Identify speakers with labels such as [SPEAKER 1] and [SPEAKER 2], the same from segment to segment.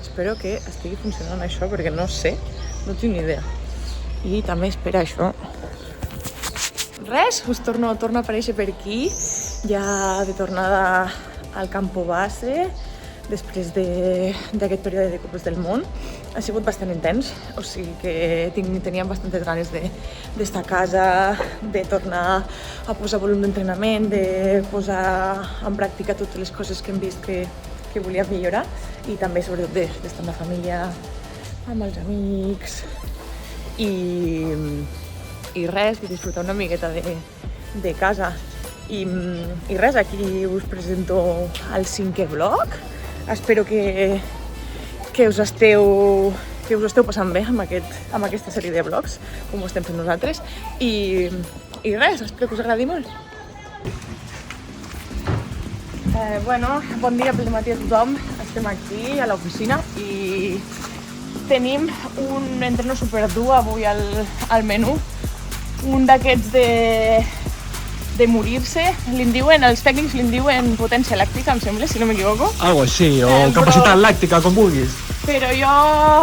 [SPEAKER 1] Espero que estigui funcionant això perquè no sé, no tinc ni idea. I també espera això. Res, us torno a aparèixer per aquí, ja de tornada al campo base, després d'aquest període de Copes del Món. Ha sigut bastant intens, o sigui que teníem bastantes ganes d'estar a casa, de tornar a posar volum d'entrenament, de posar en pràctica totes les coses que hem vist que volia millorar i també sobretot d'estar amb la família, amb els amics i res, de disfrutar una miqueta de casa. I res, aquí us presento el 5è vlog. Espero que us esteu passant bé amb aquesta sèrie de vlogs, com ho estem fent nosaltres. I res, espero que us agradi molt. Bon dia pel matí a tothom. Estem aquí a l'oficina i tenim un entreno superdur avui al menú. Un d'aquests de morir-se, els tècnics li diuen potència làctica, em sembla, si no m'equivoco.
[SPEAKER 2] Algo així, o capacitat làctica, com vulguis.
[SPEAKER 1] Però jo,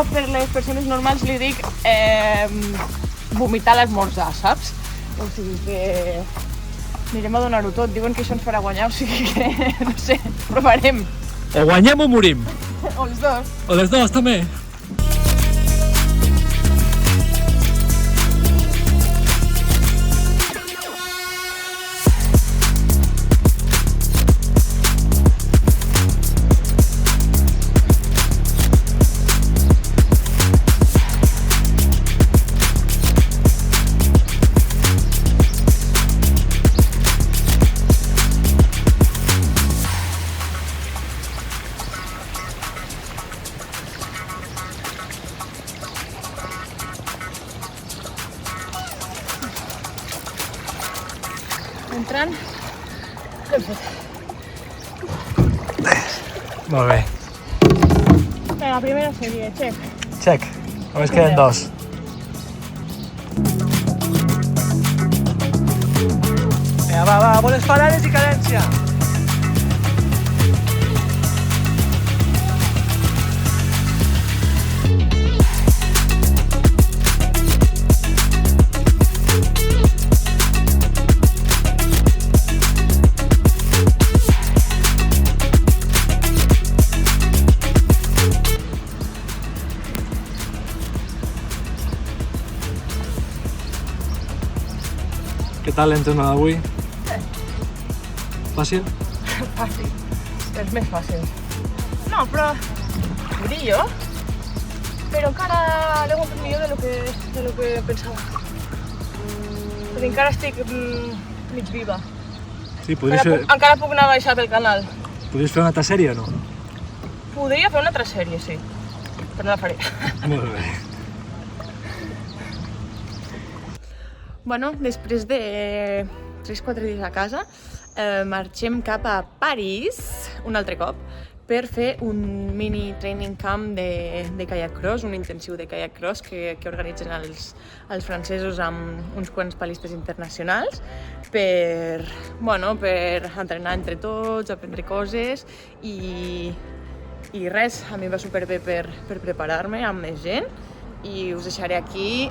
[SPEAKER 1] per les persones normals, li dic vomitar a l'esmorzar, saps? O sigui que anirem a donar-ho tot. Diuen que això ens farà guanyar, o sigui que, no sé, provarem.
[SPEAKER 2] O guanyem o morim.
[SPEAKER 1] O els dos.
[SPEAKER 2] O les dues, també.
[SPEAKER 1] Entrant.
[SPEAKER 2] Molt bé.
[SPEAKER 1] La primera sèrie, check.
[SPEAKER 2] Check. Només queden dos. Vinga, va, bones parades i cadència. Què tal l'entreno d'avui? Fàcil?
[SPEAKER 1] Fàcil. És més fàcil. No, però brillo. Però encara l'he fet millor de lo que pensava. Perquè encara estic mig viva.
[SPEAKER 2] Sí, podries fer...
[SPEAKER 1] Encara puc anar a baixar pel canal.
[SPEAKER 2] Podries fer una altra sèrie o no?
[SPEAKER 1] Podria fer una altra sèrie, sí. Però no la faré.
[SPEAKER 2] Molt bé.
[SPEAKER 1] Bueno, després de 3-4 dies a casa, marxem cap a París, un altre cop, per fer un mini training camp de kayak cross, un intensiu de kayak cross que organitzen els francesos amb uns quants palistes internacionals per entrenar entre tots, aprendre coses i res, a mi va superbé per preparar-me amb més gent i us deixaré aquí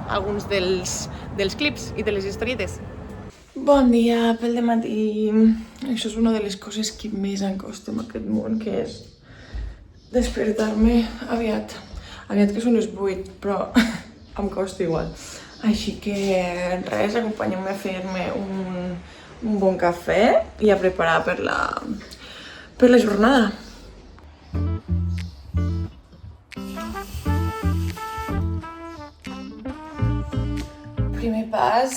[SPEAKER 1] alguns dels clips i de les historietes. Bon dia pel dematí. Això és una de les coses que més em costa en aquest món, que és despertar-me aviat. Aviat que són les 8, però em costa igual. Així que res, acompanyeu-me a fer-me un bon cafè i a preparar per la jornada. Primer pas,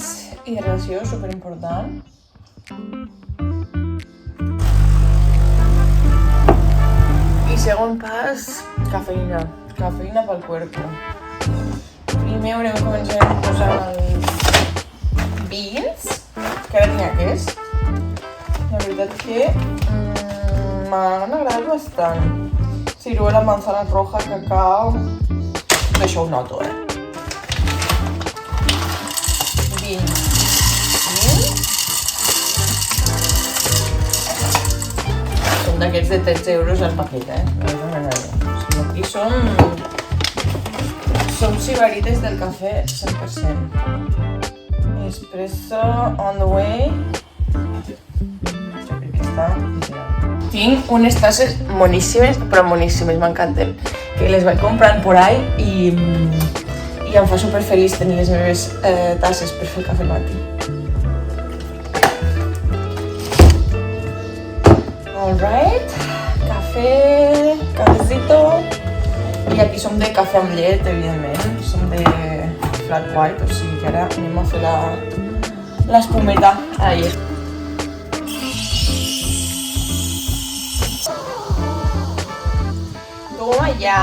[SPEAKER 1] hidratació, superimportant. I segon pas, cafeïna. Cafeïna pel cuerpo. Primer haurem començat posant els vins, que ara tinc aquest. La veritat que m'han agradat bastant. Ciruela, manzana roja, cacao... Això ho noto, Són d'aquests de 13 euros al paquet, No és una merda. I som sibarites del cafè 100%. Espresso on the way. Jo crec que està ideal. Tinc unes tasses moníssimes, però moníssimes, m'encanten, que les vaig comprant por ahí i em fa superfeliç tenir les meves tasses per fer el cafè al matí. Alright, cafecito. I aquí som de cafè amb llet, evidentment. Som de flat white, o sigui que ara anem a fer l'espumeta a la llet. Toma ja!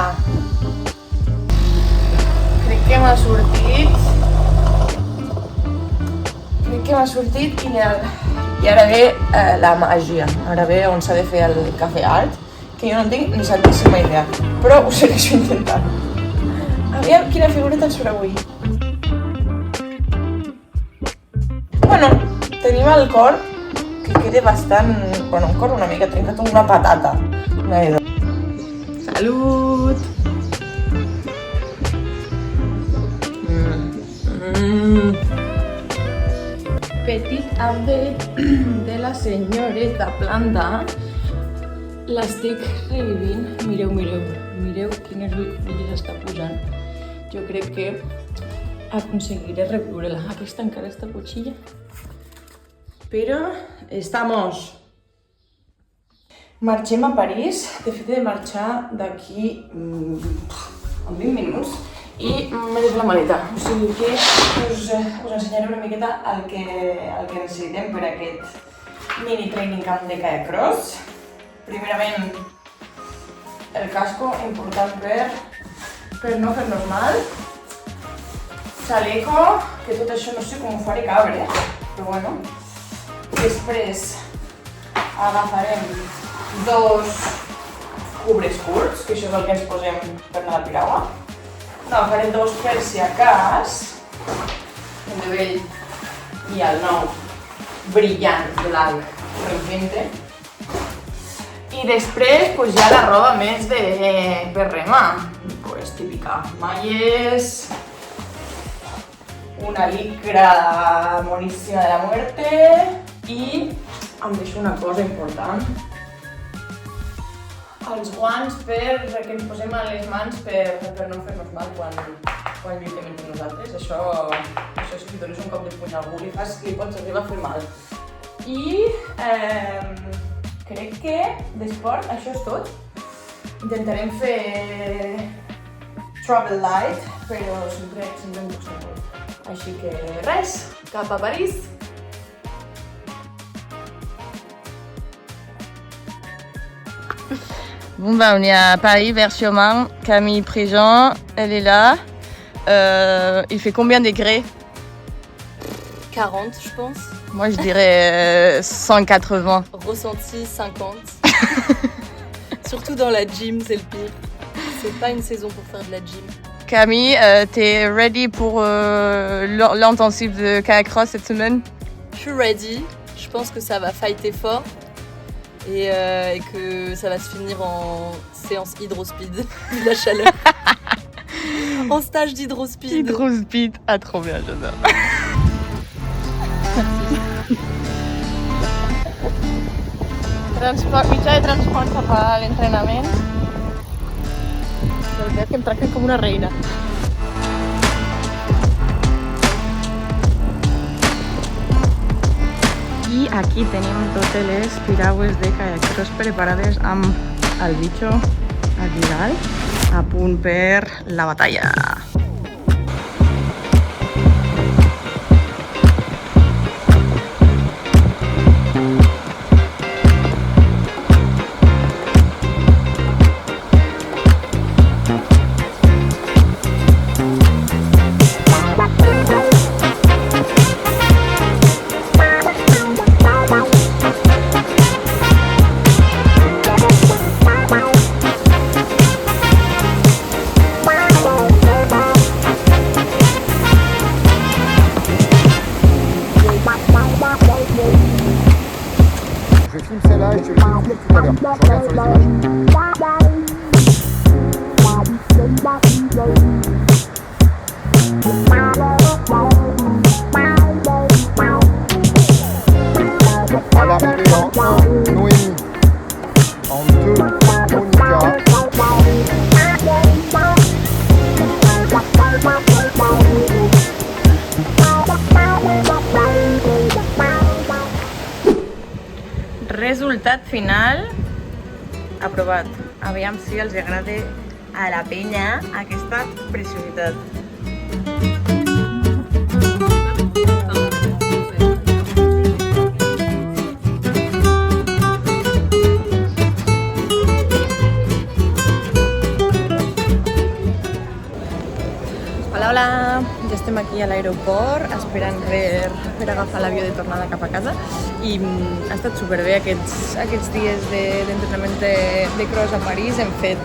[SPEAKER 1] Crec que m'ha sortit i ara ve la màgia. Ara ve on s'ha de fer el cafè art, que jo no tinc ni santíssima idea, però ho segueixo intentant. Aviam quina figureta ens farà avui. Bueno, tenim el cor, que queda bastant... Bueno, un cor una mica trencat amb una patata. Salut! Petit update de la senyoreta planta. L'estic revivint. Mireu quines ulls està posant. Jo crec que aconseguiré reviure-la. Aquesta encara està cuchilla. Però estamos. Marxem a París. De fet, he de marxar d'aquí en 20 minuts. I m'he de fer la maleta, o sigui que us ensenyaré una miqueta el que necessitem per aquest mini training camp de kayak cross. Primerament, el casco, important per no fer-nos mal. Chaleco, que tot això no sé com ho faré cabre, però bueno. Després agafarem 2 cubres curts, que això és el que ens posem per anar a la piragua. Agafaré 2 per si acas, el de vell i el nou brillant blanc refente. I després pues, ja la roba més per remar, pues, típica, malles, una licra moníssima de la muerte i em deixo una cosa important. Els guants que ens posem a les mans per no fer-nos mal quan lluitem entre nosaltres. Això si li dones un cop de puny a algú li pots arribar a fer mal. I crec que d'esport això és tot. Intentarem fer travel light, però sempre em costa molt. Així que res, cap a París.
[SPEAKER 3] Bon bah on est à Paris vers Chaumont, Camille Préjean, elle est là. Il fait combien de degrés?
[SPEAKER 4] 40 je pense.
[SPEAKER 3] Moi je dirais 180.
[SPEAKER 4] Ressenti 50. Surtout dans la gym, c'est le pire. C'est pas une saison pour faire de la gym.
[SPEAKER 3] Camille, t'es ready pour l'intensif de kayak cross cette semaine?
[SPEAKER 4] Je suis ready. Je pense que ça va fighter fort. Et que ça va se finir en séance hydrospeed, de la chaleur. En stage d'hydrospeed.
[SPEAKER 3] Hydrospeed, ah trop bien, j'adore.
[SPEAKER 1] Mitjà de transport cap a l'entrenament. De veritat que em tracten com una reina.
[SPEAKER 3] I aquí tenim totes les piragües de kayak cross preparades amb el bitxo aquí dalt, a punt per la batalla. Resultat final aprovat. Aviam si els agrada a la penya aquesta preciositat.
[SPEAKER 1] Hola, ja estem aquí a l'aeroport esperant per agafar l'avió de tornada cap a casa i ha estat superbé aquests dies d'entrenament de cross a París. Hem fet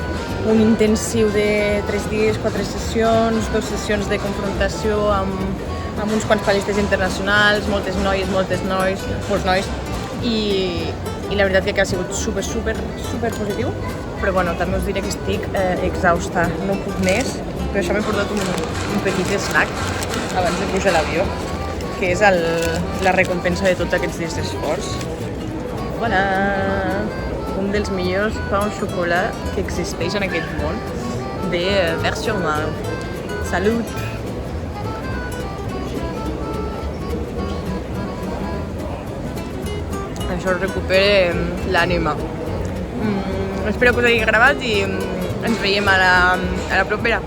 [SPEAKER 1] un intensiu de 3 dies, 4 sessions, 2 sessions de confrontació amb uns quants palistes internacionals, moltes noies, molts nois i la veritat que ha sigut super positiu, però bueno, també us diré que estic exhausta, no puc més, però això m'he portat un petit snack abans de pujar a l'avió, que és la recompensa de tots aquests dies d'esforç. Voilà! Un dels millors pa au xocolat que existeix en aquest món, de Vers-sur-Mar. Salut! Això recupera l'ànima. Espero que us hagi agradat i ens veiem a la propera.